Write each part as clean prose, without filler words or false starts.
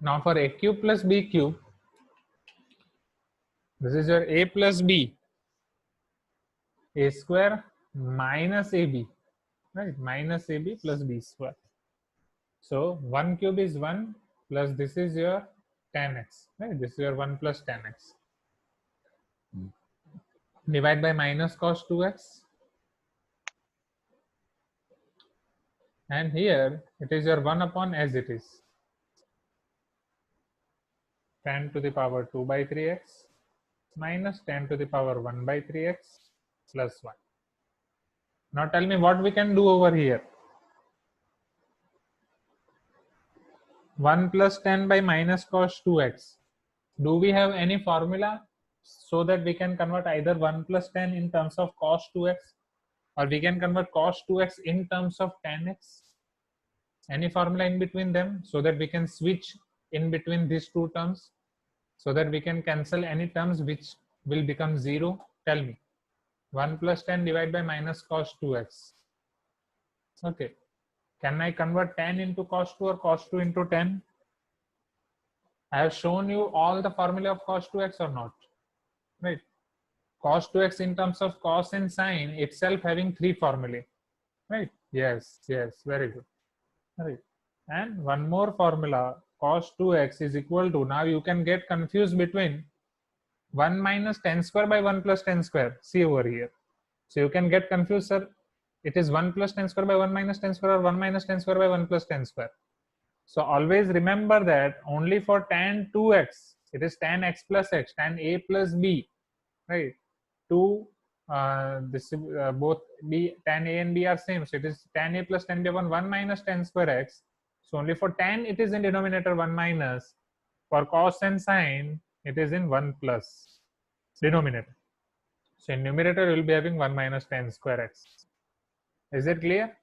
Now for a cube plus b cube, this is your a plus b, a square minus ab, right? Minus ab plus b square. So 1 cube is 1 plus this is your tan x, right? This is your 1 plus tan x. Divide by minus cos 2x. And here it is your 1 upon as it is. Tan to the power 2 by 3x minus tan to the power 1 by 3x plus 1. Now tell me what we can do over here. 1 plus tan by minus cos 2x. Do we have any formula so that we can convert either 1 plus tan in terms of cos 2x, or we can convert cos 2x in terms of tan x? Any formula in between them so that we can switch in between these two terms, so that we can cancel any terms which will become 0? Tell me. 1 plus tan divided by minus cos 2x. Okay. Can I convert tan into cos 2 or cos 2 into tan? I have shown you all the formula of cos 2x or not? Right. Cos 2x in terms of cos and sine itself having 3 formulae. Right. Yes. Yes. Very good. Right. And one more formula, cos 2x is equal to, now you can get confused between 1 minus tan square by 1 plus tan square. See over here. So you can get confused, sir. It is 1 plus tan square by 1 minus tan square, or 1 minus tan square by 1 plus tan square. So always remember that only for tan 2x, it is tan x plus x, tan a plus b, right? Both b, tan a and b are same. So it is tan a plus tan b upon 1 minus tan square x. So only for tan it is in denominator 1 minus. For cos and sine, it is in 1 plus denominator. So in numerator, we will be having 1 minus tan square x. Is it clear?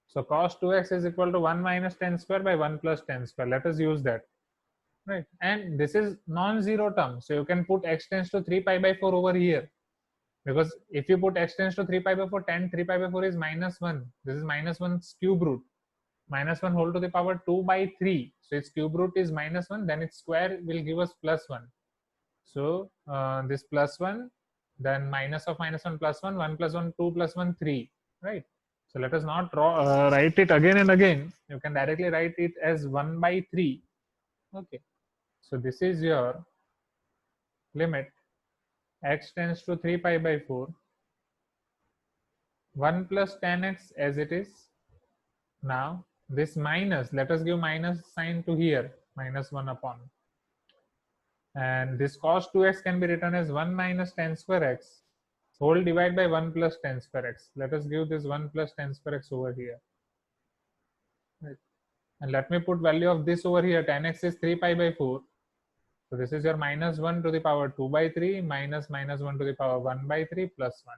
So cos 2x is equal to 1 minus tan square by 1 plus tan square. Let us use that. Right. And this is non-zero term. So you can put x tends to 3 pi by 4 over here. Because if you put x tends to 3 pi by 4, tan 3 pi by 4 is minus 1. This is minus 1's cube root. Minus 1 whole to the power 2 by 3. So its cube root is minus 1. Then its square will give us plus 1. So this plus 1, then minus of minus 1 plus 1, 1 plus 1, 2 plus 1, 3. Right. So let us not write it again and again. You can directly write it as 1 by 3. Okay. So this is your limit x tends to 3 pi by 4. 1 plus tan x as it is. Now this minus, let us give minus sign to here, minus 1 upon. And this cos 2x can be written as 1 minus tan square x whole divided by 1 plus tan square x. Let us give this 1 plus tan square x over here. Right. And let me put value of this over here. Tan x is 3 pi by 4. So this is your minus 1 to the power 2 by 3 minus minus 1 to the power 1 by 3 plus 1.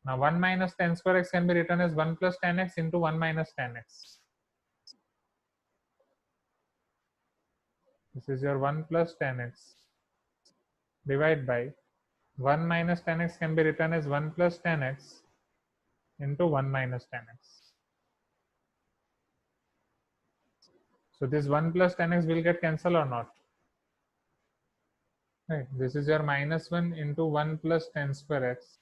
Now 1 minus tan square x can be written as 1 plus tan x into 1 minus tan x. This is your 1 plus tan x divided by 1 minus tan x can be written as 1 plus tan x into 1 minus tan x. So this 1 plus tan x will get cancelled or not? Right. This is your minus 1 into 1 plus tan square x.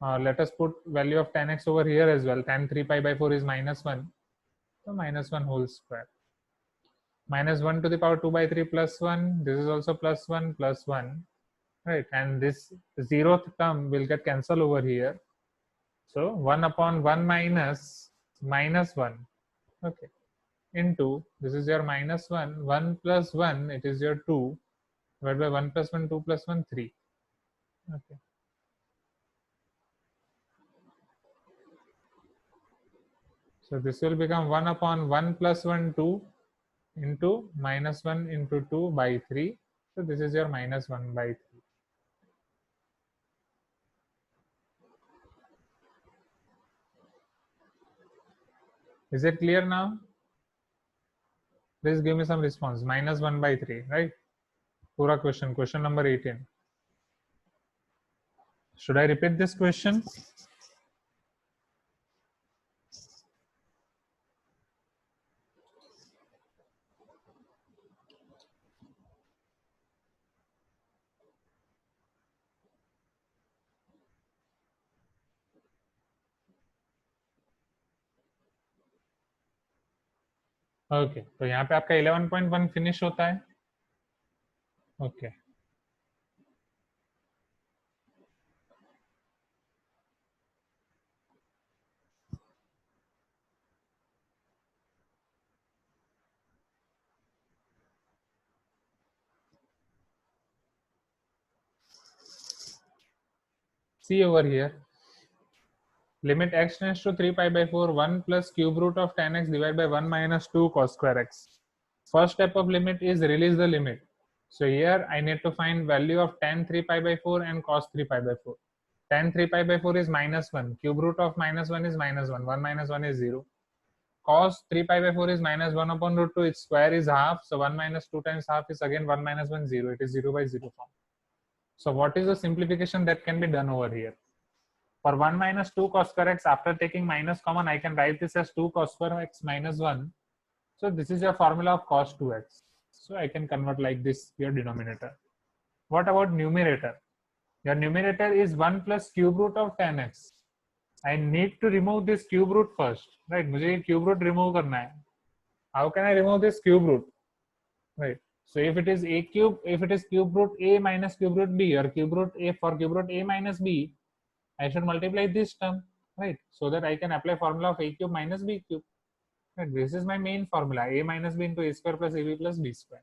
Let us put value of tan x over here as well. Tan 3 pi by 4 is minus 1. So minus 1 whole square. Minus 1 to the power 2 by 3 plus 1. This is also plus 1 plus 1. Right. And this 0th term will get cancelled over here. So 1 upon 1 minus minus 1. Okay. Into, this is your minus 1. 1 plus 1, it is your 2. Divided by 1 plus 1, 2 plus 1, 3. Okay. So this will become 1 upon 1 plus 1, 2 into minus 1 into 2 by 3. So this is your minus 1 by 3. Is it clear now? Please give me some response. Minus 1 by 3, right? Pura question number 18. Should I repeat this question? Okay तो यहाँ पे आपका 11.1 finish होता है. Okay see over here, limit x tends to 3 pi by 4 1 plus cube root of tan x divided by 1 minus 2 cos square x. First step of limit is release the limit. So here I need to find value of tan 3 pi by 4 and cos 3 pi by 4. Tan 3 pi by 4 is minus 1. Cube root of minus 1 is minus 1. 1 minus 1 is 0. Cos 3 pi by 4 is minus 1 upon root 2. Its square is half. So 1 minus 2 times half is again 1 minus 1, 0. It is 0 by 0 form. So what is the simplification that can be done over here? For 1 minus 2 cos square x, after taking minus common, I can write this as 2 cos square x minus 1. So this is your formula of cos 2x. So I can convert like this your denominator. What about numerator? Your numerator is 1 plus cube root of tan x. I need to remove this cube root first, right? मुझे ये cube root remove करना है. How can I remove this cube root? Right. So if it is a cube, if it is cube root a minus cube root b, or cube root a for cube root a minus b, I should multiply this term, right? So that I can apply formula of a cube minus b cube. Right. This is my main formula, a minus b into a square plus ab plus b square.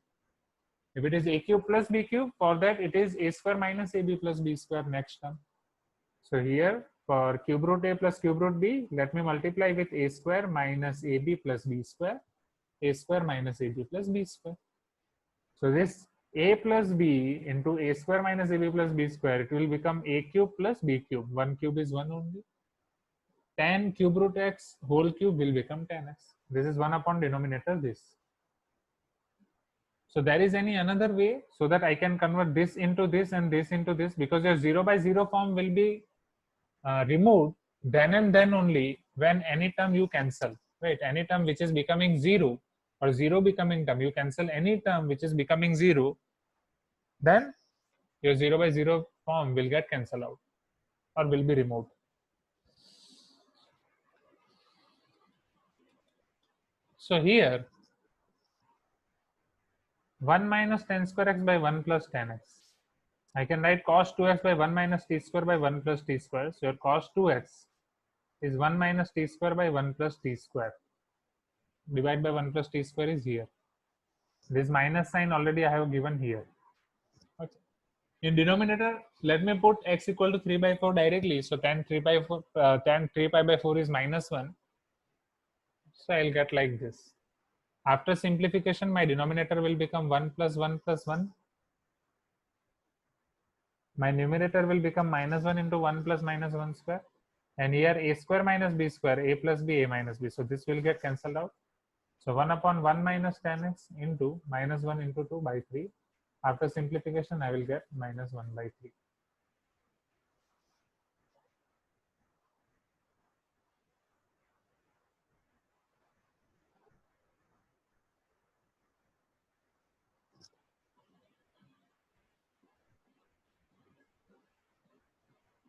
If it is a cube plus b cube, for that it is a square minus ab plus b square next term. So here for cube root a plus cube root b, let me multiply with a square minus ab plus b square, a square minus ab plus b square. So this a plus b into a square minus ab plus b square, it will become a cube plus b cube. One cube is one only. Tan cube root x whole cube will become tan x. This is 1 upon denominator this. So there is any another way so that I can convert this into this and this into this, because your 0 by 0 form will be removed then and then only when any term you cancel, right? Any term which is becoming 0 or 0 becoming term, you cancel any term which is becoming 0, then your 0 by 0 form will get cancelled out or will be removed. So here 1 minus tan square x by 1 plus tan x. I can write cos 2x by 1 minus t square by 1 plus t square. So your cos 2x is 1 minus t square by 1 plus t square. Divided by 1 plus t square is here. This minus sign already I have given here. Okay. In denominator, let me put x equal to 3 by 4 directly. So tan 3 by 4, tan 3 pi by 4 is minus 1. So I'll get like this. After simplification, my denominator will become 1 plus 1 plus 1. My numerator will become minus 1 into 1 plus minus 1 square. And here a square minus b square, a plus b, a minus b. So this will get cancelled out. So 1 upon 1 minus tan x into minus 1 into 2 by 3. After simplification, I will get minus 1 by 3.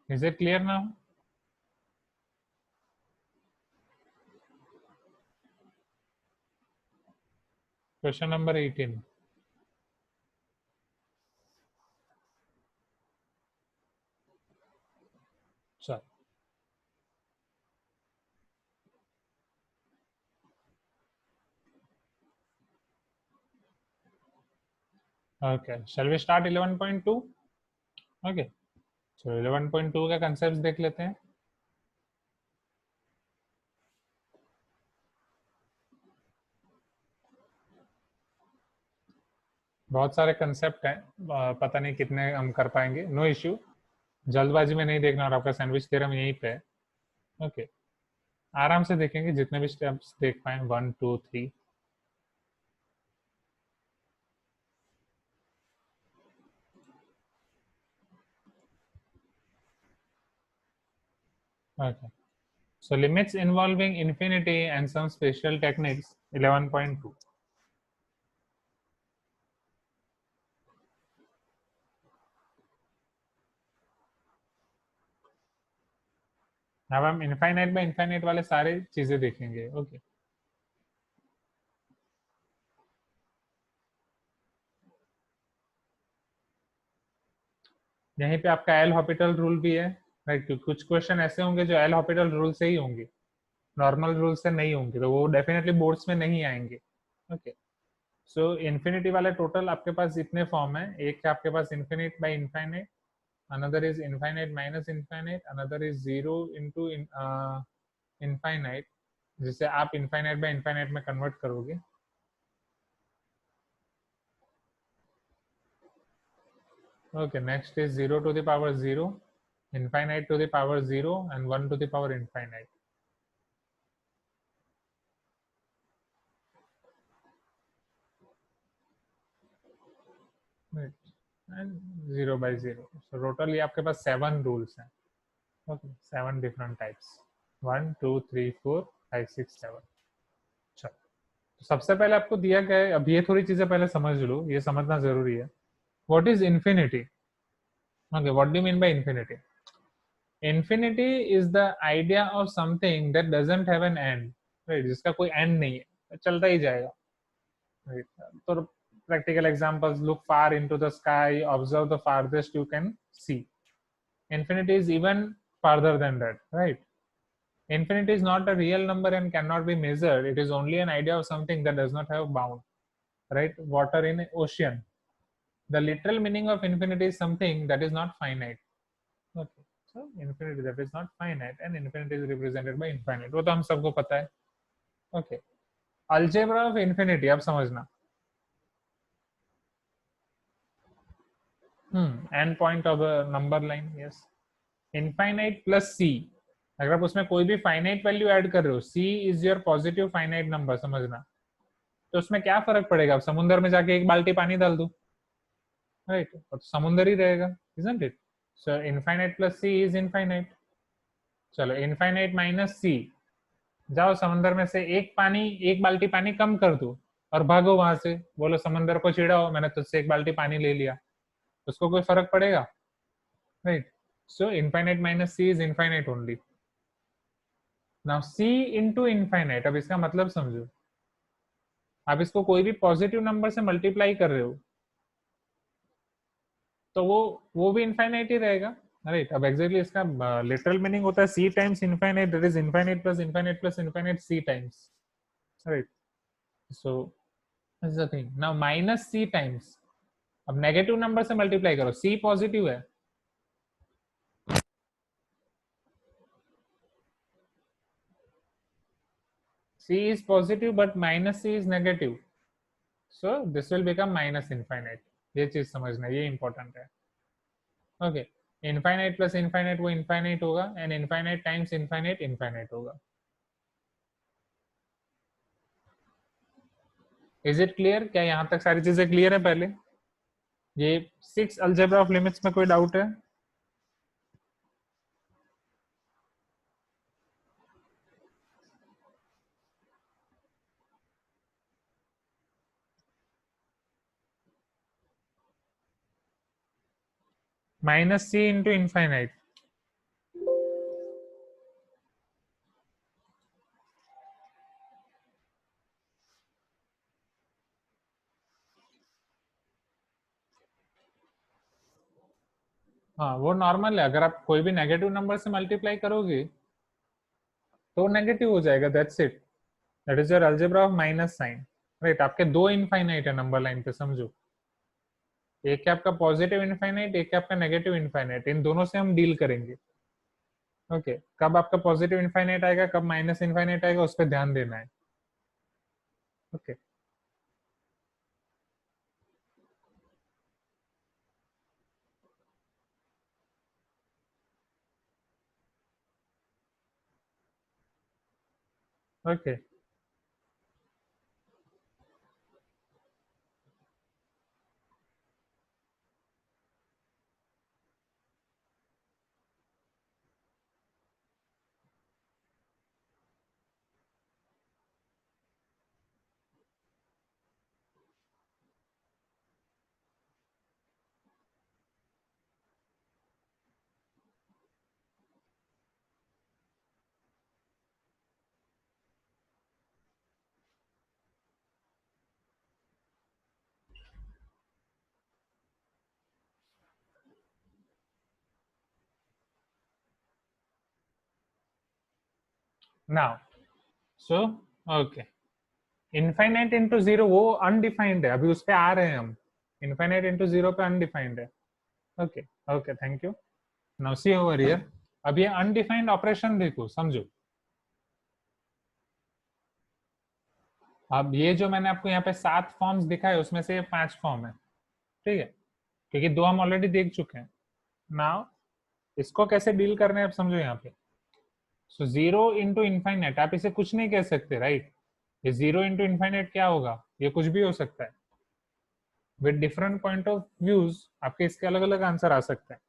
Is it clear now? Question number 18. Sure. Okay. Shall we start 11.2? Okay. So 11.2 का concepts देख लेते हैं. बहुत सारे concept हैं, पता नहीं कितने हम कर पाएंगे. नो इश्यू, जल्दबाजी में नहीं देखना, और आपका सैंडविच थ्योरम यहीं पे है. ओके, आराम से देखेंगे जितने भी स्टेप्स देख पाए. 1 2 3. Okay. So limits involving infinity and some special techniques. 11.2. अब हम इनफाइनाइट बाय इनफाइनाइट वाले सारे चीजें देखेंगे. ओके. यहीं पे आपका एल हॉपिटल रूल भी है, राइट? कुछ क्वेश्चन ऐसे होंगे जो एल हॉपिटल रूल से ही होंगे, नॉर्मल रूल से नहीं होंगे, तो वो डेफिनेटली बोर्ड्स में नहीं आएंगे। ओके, सो इन्फिनिटी वाले टोटल आपके पास इतने फॉर्म है। एक है आपके पास infinite by infinite, another is infinite minus infinite, another is zero into infinite, जिसे आप इनफाइनाइट बाय इनफाइनाइट में कन्वर्ट करोगे। Okay, next is 0 to the power 0, infinite to the power 0, and 1 to the power infinite. Right. And 0 by 0. So totally आपके पास 7 rules हैं. Okay, 7 different types. 1, 2, 3, 4, 5, 6, 7. चलो, तो सबसे पहले आपको दिया गया है, अब ये थोड़ी चीजें पहले समझ लो, ये समझना जरूरी है. What is infinity? Okay, what do you mean by infinity? Infinity is the idea of something that doesn't have an end. Right, जिसका कोई end नहीं है, चलता ही जाएगा. Right. So practical examples: look far into the sky, observe the farthest you can see. Infinity is even farther than that, right? Infinity is not a real number and cannot be measured. It is only an idea of something that does not have bound, right? Water in ocean. The literal meaning of infinity is something that is not finite. Okay. So infinity that is not finite, and infinity is represented by infinite. वो तो हम सबको पता है. Okay. Algebra of infinity अब समझना. End point of a number line, yes. Infinite plus c, अगर आप उसमें कोई भी फाइनाइट वैल्यू ऐड कर रहे हो, c is your positive finite number, समझना. तो उसमें क्या फर्क पड़ेगा? अब समुद्र में जाके एक बाल्टी पानी डाल दो, राइट? तो समुद्र ही रहेगा, isn't it? So infinite plus C is infinite. चलो, इनफाइनाइट माइनस सी, जाओ समुद्र में से एक बाल्टी पानी कम कर दो और भागो वहां से, बोलो समंदर को चिढ़ाओ, मैंने तुझसे एक बाल्टी पानी ले लिया. उसको कोई फर्क पड़ेगा? Right. So infinite minus C is infinite only. Now C into infinite, अब इसका मतलब समझो. आप इसको कोई भी पॉजिटिव नंबर से मल्टीप्लाई कर रहे हो, तो वो भी इनफाइनाइट ही रहेगा, राइट? अब एग्जैक्टली इसका लिटरल मीनिंग होता है c times infinite, that is infinite plus infinite plus infinite c times, right? So is the thing. Now minus c times, अब नेगेटिव नंबर से मल्टीप्लाई करो, सी पॉजिटिव है, c is positive but minus C is negative, so this will become minus infinite. ये चीज समझना, ये important है. Okay, infinite plus infinite वो इनफाइनाइट होगा, and infinite times infinite infinite होगा. Is it clear? क्या यहाँ तक सारी चीजें क्लियर है? पहले ये 6 अलजेब्रा ऑफ लिमिट्स में कोई डाउट है? माइनस सी इंटू इनफाइनाइट. हाँ, वो नॉर्मल है. अगर आप कोई भी नेगेटिव नंबर से मल्टीप्लाई करोगे तो नेगेटिव हो जाएगा, that's it. That is your algebra of minus sign, right? आपके दो इनफाइनाइट है नंबर लाइन पे, समझो. एक है आपका पॉजिटिव इनफाइनाइट, एक है आपका नेगेटिव इनफाइनाइट. इन दोनों से हम डील करेंगे. ओके, कब आपका पॉजिटिव इनफाइनाइट आएगा, कब माइनस इनफाइनाइट आएगा, उस पर ध्यान देना है. Okay. Okay. Now so okay, infinite into zero वो अनडिफाइंड है, अभी उस पे आ रहे हैं हम। इनफाइनाइट इंटू जीरो पे अनडिफाइंड है। Okay okay, thank you. Now see over here, अब ये अनडिफाइंड ऑपरेशन देखो, समझो। अब ये जो मैंने आपको यहाँ पे 7 फॉर्म्स दिखाए, उसमें से ये 5 फॉर्म है, ठीक है, क्योंकि 2 हम ऑलरेडी देख चुके हैं। नाउ इसको कैसे डील करना है, आप समझो यहाँ पे। सो जीरो इंटू इनफाइनाइट, आप इसे कुछ नहीं कह सकते, राइट? ये जीरो इंटू इनफाइनाइट क्या होगा, ये कुछ भी हो सकता है। With different point of views आपके इसके अलग अलग आंसर आ सकते हैं,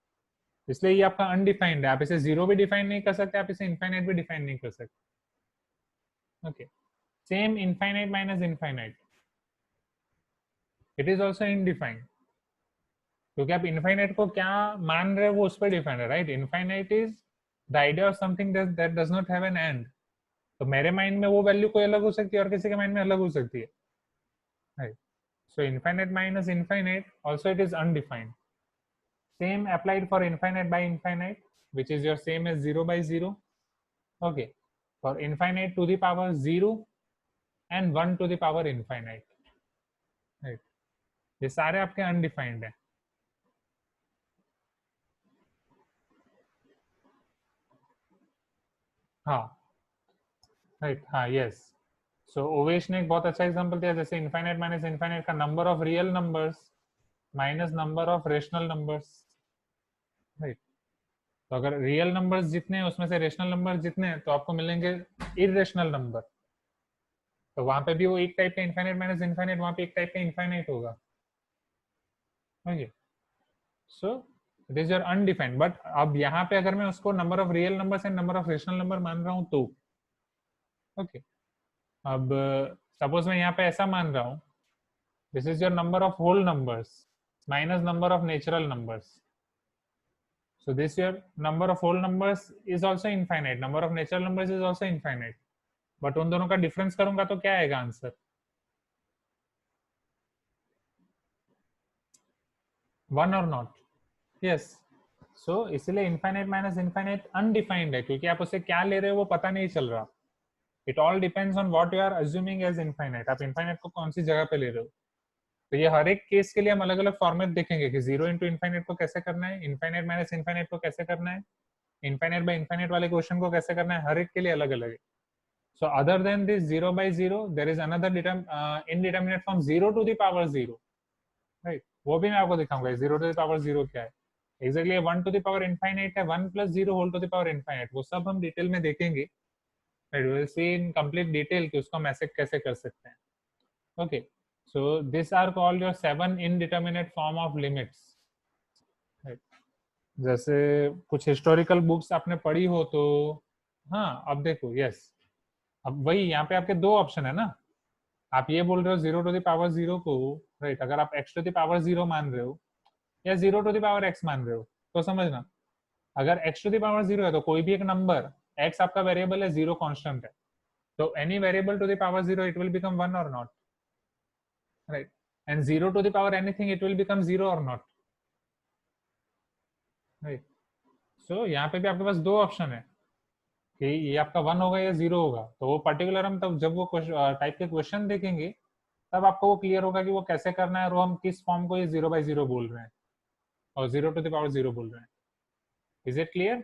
इसलिए ये आपका अनडिफाइंड है। आप इसे जीरो भी डिफाइन नहीं कर सकते, आप इसे इनफाइनाइट भी डिफाइन नहीं कर सकते। Okay, same infinite minus infinite, it is also undefined, क्योंकि आप इनफाइनाइट को क्या मान रहे हो वो उस पर डिफाइंड है, right? Infinite is the idea of something that does not have an and. तो मेरे माइंड में वो वैल्यू कोई अलग हो सकती है और किसी के माइंड में अलग हो सकती है, right? So infinite minus infinite also it is undefined. Same applied for infinite by infinite, which is your same as 0 by 0. Okay, for infinite to the power 0 and 1 to the power infinite, right? ये सारे आपके undefined हैं। हाँ right, हाँ yes. सो ओवेश ने एक बहुत अच्छा एग्जांपल दिया, जैसे इनफाइनाइट माइनस इनफाइनाइट का number of real numbers minus number of rational numbers, right? तो अगर रियल नंबर्स जितने हैं उसमें से रेशनल नंबर जितने हैं, तो आपको मिलेंगे इरेशनल नंबर। तो वहां पे भी वो एक टाइप का इनफाइनाइट माइनस इनफाइनाइट, वहां पे एक टाइप का इनफाइनाइट होगा। Okay, so it is your undefined. But अब यहाँ पे अगर मैं उसको number of real numbers and number of rational number मान रहा हूँ तो ओके, अब सपोज मैं यहाँ पे ऐसा मान रहा हूँ, this is your number of whole numbers minus number of natural numbers. So this your number of whole numbers is also infinite, number of natural numbers is also infinite, but उन दोनों का डिफरेंस करूंगा तो क्या आएगा answer? 1 और not? Yes. सो इसलिए infinite minus infinite undefined है, क्योंकि आप उसे क्या ले रहे हो वो पता नहीं चल रहा। It all depends on what you are assuming as infinite, आप इनफाइनाइट को कौन सी जगह पे ले रहे हो। तो ये हर एक केस के लिए हम अलग अलग फॉर्मेट देखेंगे कि जीरो इंटू इनफाइनाइट को कैसे करना है, इनफाइनाइट माइनस इनफाइनाइट को कैसे करना है, इनफाइनाइट बाय इनफाइनाइट वाले क्वेश्चन को कैसे करना है, हर एक के लिए अलग अलग है। So other than this zero by zero there is another indeterminate form zero to the power zero, right? वो भी मैं आपको दिखाऊंगा zero to the power zero क्या है exactly. One to the power infinite है, one plus zero whole to the power infinite, वो सब हम डिटेल में देखेंगे, right? We will see in complete detail कि उसको हम ऐसे कैसे कर सकते हैं। Okay, so this are called your 7 indeterminate form of limits, right? जैसे कुछ हिस्टोरिकल बुक्स आपने पढ़ी हो तो, हाँ अब देखो, यस, अब वही यहाँ पे आपके दो ऑप्शन है ना। आप ये बोल रहे हो zero to the power zero को, राइट, अगर आप x to the power zero मान रहे हो या zero to the power x मान रहे हो, तो समझना, अगर x to the power zero है तो कोई भी एक नंबर, एक्स आपका वेरिएबल है, जीरो कांस्टेंट है, तो any variable to the power zero it will become one और not, right? And zero to the power anything it will become zero और नॉट, राइट? सो यहाँ पे भी आपके पास दो ऑप्शन है कि ये आपका वन होगा या जीरो होगा। तो वो पर्टिकुलर हम तब जब वो टाइप के क्वेश्चन देखेंगे तब आपको वो क्लियर होगा कि वो कैसे करना है और वो हम किस फॉर्म को ये जीरो बाई जीरो बोल रहे हैं और zero to the power zero बोल रहे हैं। Is it clear?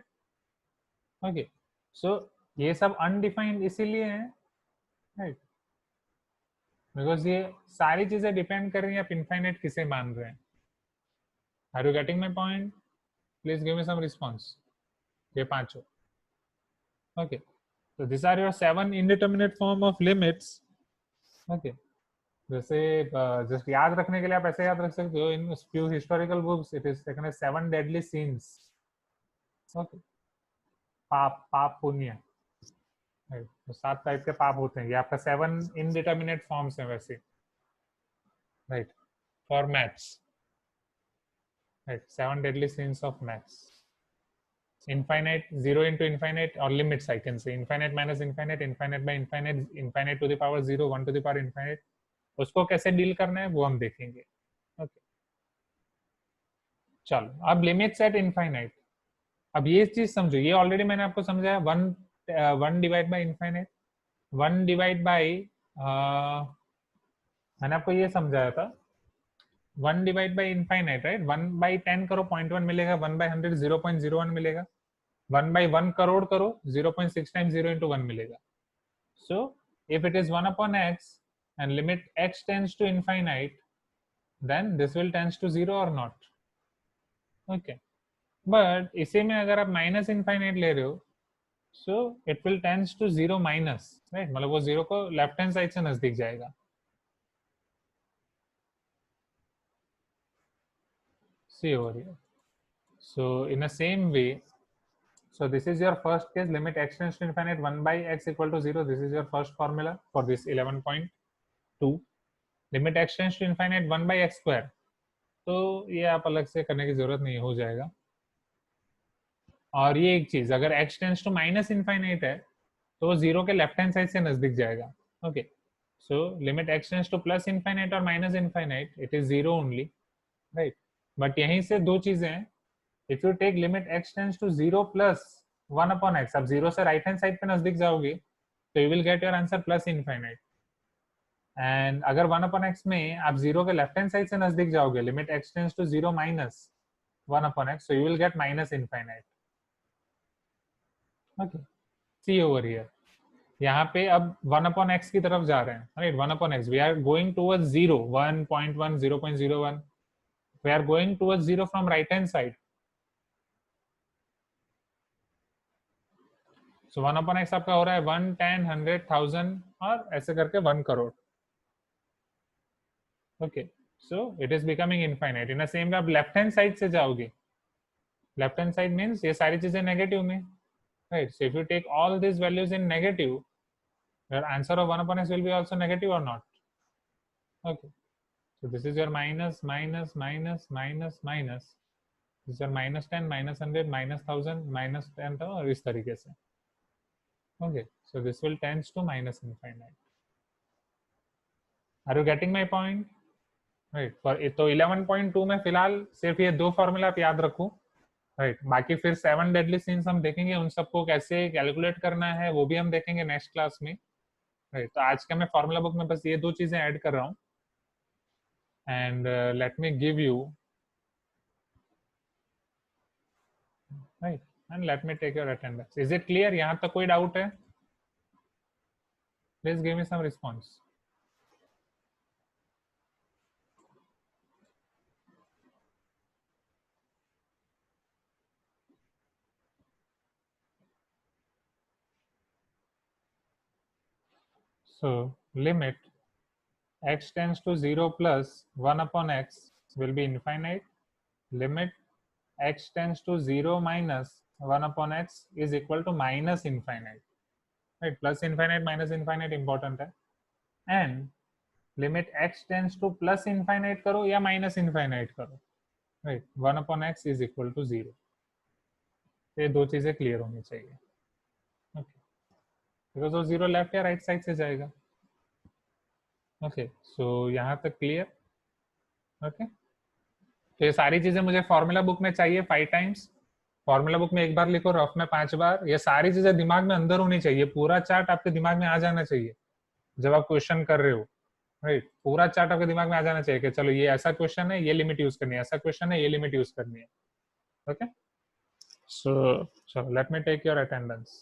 Okay, so ये सब अनडिफाइंड इसीलिए है, राइट? बिकॉज ये सारी चीजें डिपेंड कर रही हैं आप इनफाइनाइट किसे मान रहे हैं। Are you getting my point? Please give me some response, ये पांचों। Okay, so these are your 7 indeterminate form of limits. Okay, जैसे जस्ट याद रखने के लिए आप ऐसे याद रख सकते हो, in few historical books it is taken as 7 deadly sins. Okay, पाप, पाप पुण्य, तो 7 टाइप के पाप होते हैं, ये आपका 7 इनडिटरमिनेट फॉर्म्स हैं वैसे, right? For maths, right, 7 deadly scenes of maths. infinite, 0 into infinite, or limits I can say, infinite minus infinite, infinite by infinite, infinite to the power 0, 1 to the power infinite, उसको कैसे deal करना है वो हम देखेंगे। Okay, चलो अब limits eight infinite. अब ये चीज समझो, ये ऑलरेडी मैंने आपको समझाया, one 1 divide by infinite, 1 divide by, मैंने आपको ये समझाया था, 1 divide by infinite, right? 1 by 10 करो 0.1 मिलेगा, 1 बाई 100 0.01 मिलेगा, 1 बाई 1 करोड़ करो 0.6 टाइम्स 0 into 1 मिलेगा. So if it is 1 upon x and limit x tends to infinite, then this will tends to 0 or not. Okay, but इसी में अगर आप माइनस इनफाइनाइट ले रहे हो, so it will tends to 0 minus, right? मतलब वो 0 को लेफ्ट हैंड साइड से नजदीक जाएगा. See over here. So in the same way, so this is your first case, limit x tends to infinite 1 by x equal to 0. This is your first formula for this 11.2. Limit x tends to infinite 1 by x square, तो ये आप अलग से करने की जरूरत नहीं, हो जाएगा. और ये एक चीज, अगर x tends to minus infinite है तो वो जीरो के लेफ्ट हैंड साइड से नजदीक जाएगा. Okay, so limit x tends to plus infinite और minus infinite, it is zero only, right? But यहीं से दो चीजें हैं. If you take limit x tends to 0 plus 1 upon x, अब जीरो से राइट हैंड साइड पे नजदीक जाओगे तो you will get your answer plus infinite. And अगर 1 अपॉन एक्स में आप जीरो के लेफ्ट हैंड साइड से नजदीक जाओगे, limit x tends to 0 minus 1 upon x, so you will get minus infinite. Okay, see over here, यहाँ पे अब 1 अपॉन एक्स की तरफ जा रहे हैं, right? 1 upon x, we are going towards 0, 1.1, 0.01, we are going towards 0 from right hand side. So 1 upon x आपका हो रहा है 1, 10, 100, 1000 और ऐसे करके 1 crore. Okay, so it is becoming infinite. In the same way आप लेफ्ट हैंड साइड से जाओगे, लेफ्ट हैंड साइड मीन्स ये सारी चीजें नेगेटिव में, right? So if you take all these values in negative, your answer of 1 upon x will be also negative or not? Okay, so this is your minus, minus, minus, minus, minus. This is your minus 10, minus 100, minus 1000, minus 10 और इस तरीके से. Okay, so this will tends to minus infinite. Are you getting my point? Right. तो 11.2 में फिलहाल सिर्फ ये दो फॉर्मूला आप याद रखो, राइट? बाकी फिर 7 डेडली सीन्स हम देखेंगे, उन सबको कैसे कैलकुलेट करना है वो भी हम देखेंगे नेक्स्ट क्लास में, राइट? तो आज के मैं फॉर्मूला बुक में बस ये दो चीजें ऐड कर रहा हूँ. And let me give you, right, and let me take your attendance. Is it clear? यहाँ तक कोई डाउट है? Please give me some response. So limit x tends to 0 plus 1 upon x will be infinite. Limit x tends to 0 minus 1 upon x is equal to minus infinite, right? Plus infinite minus infinite important है. And limit x tends to plus infinite करो या minus infinite करो, right? 1 upon x is equal to 0. ये दो चीजें clear होनी चाहिए. Okay, because वो 0 लेफ्ट या राइट साइड से जाएगा. ओके, सो यहाँ तक क्लियर? ओके, तो ये सारी चीजें मुझे फॉर्मूला बुक में चाहिए 5 टाइम्स. फॉर्मूला बुक में एक बार लिखो, रफ में 5 बार. ये सारी चीजें दिमाग में अंदर होनी चाहिए, पूरा चार्ट आपके दिमाग में आ जाना चाहिए जब आप क्वेश्चन कर रहे हो, राइट? पूरा चार्ट आपके दिमाग में आ जाना चाहिए कि चलो ये ऐसा क्वेश्चन है, ये लिमिट यूज करनी है, ऐसा क्वेश्चन है, ये लिमिट यूज करनी है. Okay, so let me take your attendance.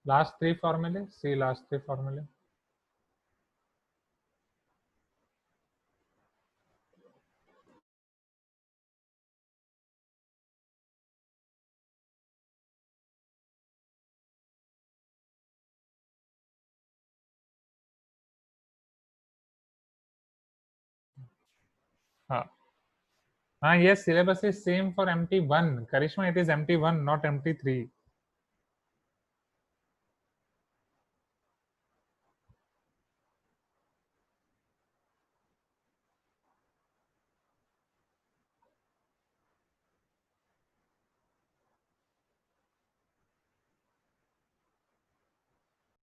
Last 3 फॉर्मूले, सी लास्ट 3 फॉर्मूले. हाँ, Yes, syllabus is same for MT1. Karishma, it is MT1, not MT3.